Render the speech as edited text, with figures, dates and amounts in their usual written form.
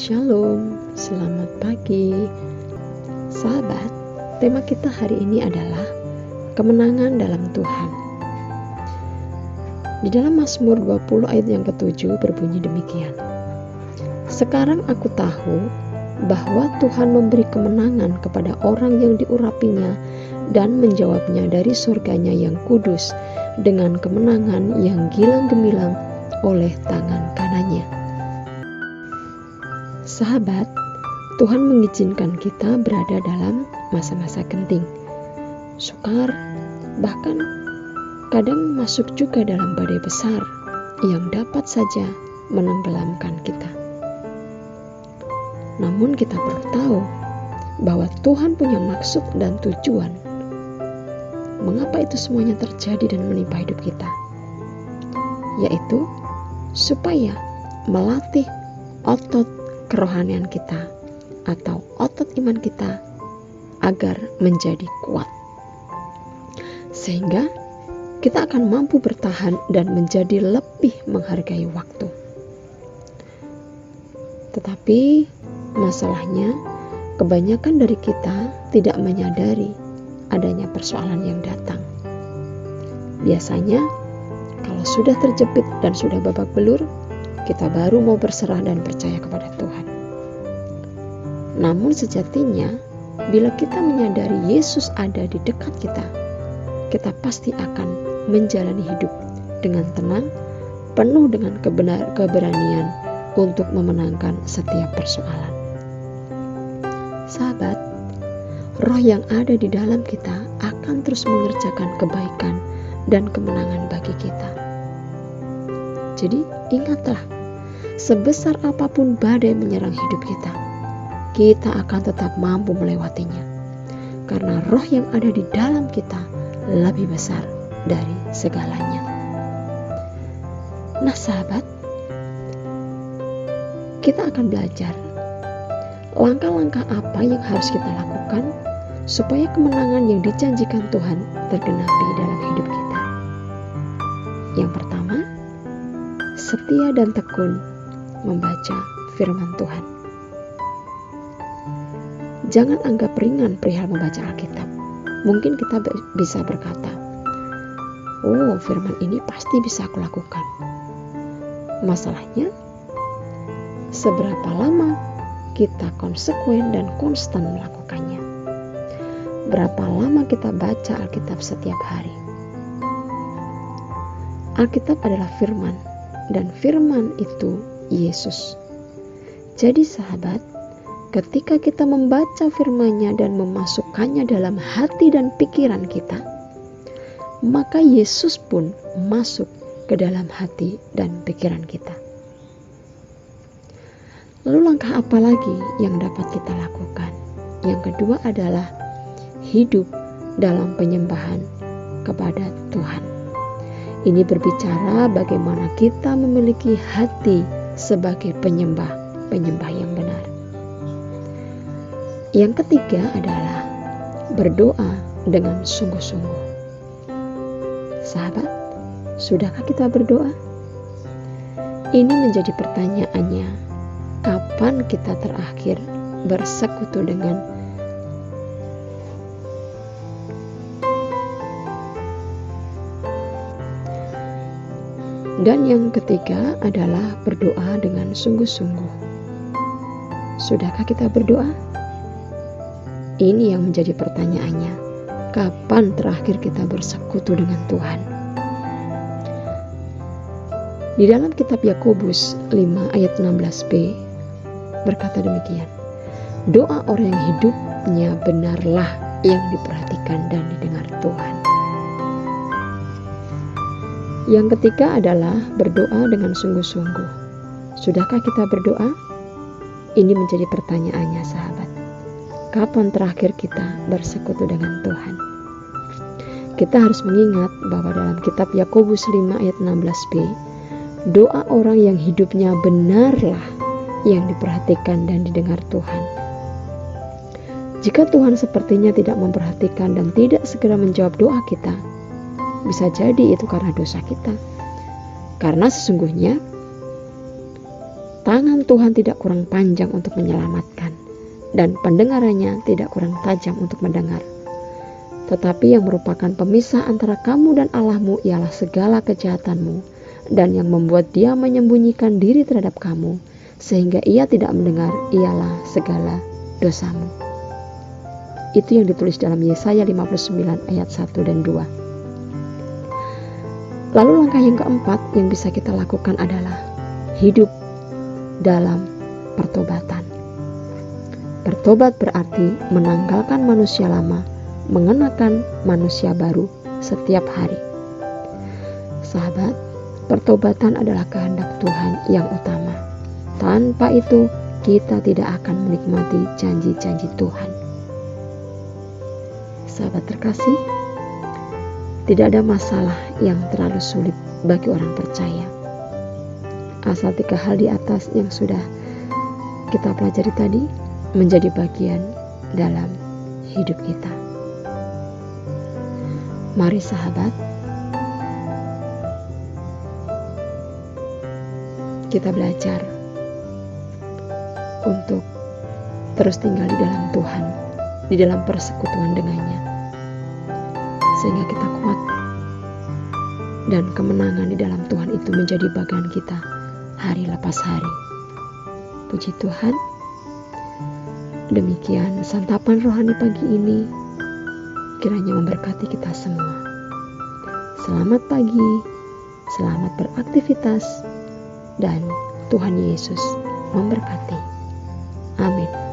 Shalom, selamat pagi. Sahabat, tema kita hari ini adalah kemenangan dalam Tuhan. Di dalam Mazmur 20 ayat yang ke-7 berbunyi demikian. Sekarang aku tahu bahwa Tuhan memberi kemenangan kepada orang yang diurapinya dan menjawabnya dari surganya yang kudus dengan kemenangan yang gilang gemilang oleh tangan kanannya. Sahabat, Tuhan mengizinkan kita berada dalam masa-masa genting, sukar, bahkan kadang masuk juga dalam badai besar yang dapat saja menenggelamkan kita. Namun kita perlu tahu bahwa Tuhan punya maksud dan tujuan mengapa itu semuanya terjadi dan menimpa hidup kita, yaitu supaya melatih otot kerohanian kita atau otot iman kita agar menjadi kuat, sehingga kita akan mampu bertahan dan menjadi lebih menghargai waktu. Tetapi masalahnya, kebanyakan dari kita tidak menyadari adanya persoalan yang datang. Biasanya kalau sudah terjepit dan sudah babak belur, kita baru mau berserah dan percaya kepada Tuhan. Namun sejatinya, bila kita menyadari Yesus ada di dekat kita, kita pasti akan menjalani hidup dengan tenang, penuh dengan keberanian untuk memenangkan setiap persoalan. Sahabat, roh yang ada di dalam kita akan terus mengerjakan kebaikan dan kemenangan bagi kita. Jadi ingatlah, sebesar apapun badai menyerang hidup kita, kita akan tetap mampu melewatinya. Karena roh yang ada di dalam kita lebih besar dari segalanya. Nah sahabat, kita akan belajar langkah-langkah apa yang harus kita lakukan supaya kemenangan yang dijanjikan Tuhan tergenapi dalam hidup kita. Yang pertama, setia dan tekun membaca firman Tuhan. Jangan anggap ringan perihal membaca Alkitab. Mungkin kita bisa berkata, oh, firman ini pasti bisa aku lakukan. Masalahnya, seberapa lama kita konsekuen dan konstan melakukannya? Berapa lama kita baca Alkitab setiap hari? Alkitab adalah firman, dan firman itu Yesus. Jadi sahabat, ketika kita membaca firman-Nya dan memasukkannya dalam hati dan pikiran kita, maka Yesus pun masuk ke dalam hati dan pikiran kita. Lalu langkah apa lagi yang dapat kita lakukan? Yang kedua adalah hidup dalam penyembahan kepada Tuhan. Ini berbicara bagaimana kita memiliki hati sebagai penyembah yang benar. Yang ketiga adalah berdoa dengan sungguh-sungguh. Sahabat, sudahkah kita berdoa? Ini menjadi pertanyaannya, kapan kita terakhir bersekutu dengan Dan yang ketiga adalah berdoa dengan sungguh-sungguh. Sudahkah kita berdoa? Ini yang menjadi pertanyaannya. Kapan terakhir kita bersekutu dengan Tuhan? Di dalam kitab Yakobus 5 ayat 16b berkata demikian. Doa orang yang hidupnya benarlah yang diperhatikan dan didengar Tuhan. Yang ketiga adalah berdoa dengan sungguh-sungguh. Sudahkah kita berdoa? Ini menjadi pertanyaannya sahabat. Kapan terakhir kita bersekutu dengan Tuhan? Kita harus mengingat bahwa dalam kitab Yakobus 5 ayat 16b, doa orang yang hidupnya benarlah yang diperhatikan dan didengar Tuhan. Jika Tuhan sepertinya tidak memperhatikan dan tidak segera menjawab doa kita, bisa jadi itu karena dosa kita. Karena sesungguhnya tangan Tuhan tidak kurang panjang untuk menyelamatkan, dan pendengarannya tidak kurang tajam untuk mendengar. Tetapi yang merupakan pemisah antara kamu dan Allahmu ialah segala kejahatanmu, dan yang membuat Dia menyembunyikan diri terhadap kamu, sehingga Ia tidak mendengar, ialah segala dosamu. Itu yang ditulis dalam Yesaya 59 ayat 1 dan 2. Lalu langkah yang keempat yang bisa kita lakukan adalah hidup dalam pertobatan. Bertobat berarti menanggalkan manusia lama, mengenakan manusia baru setiap hari. Sahabat, pertobatan adalah kehendak Tuhan yang utama. Tanpa itu, kita tidak akan menikmati janji-janji Tuhan. Sahabat terkasih, tidak ada masalah yang terlalu sulit bagi orang percaya. Asal 3 hal di atas yang sudah kita pelajari tadi menjadi bagian dalam hidup kita. Mari sahabat, kita belajar untuk terus tinggal di dalam Tuhan, di dalam persekutuan dengannya, sehingga kita kuat dan kemenangan di dalam Tuhan itu menjadi bagian kita hari lepas hari. Puji Tuhan. Demikian santapan rohani pagi ini, kiranya memberkati kita semua. Selamat pagi, selamat beraktivitas, dan Tuhan Yesus memberkati. Amin.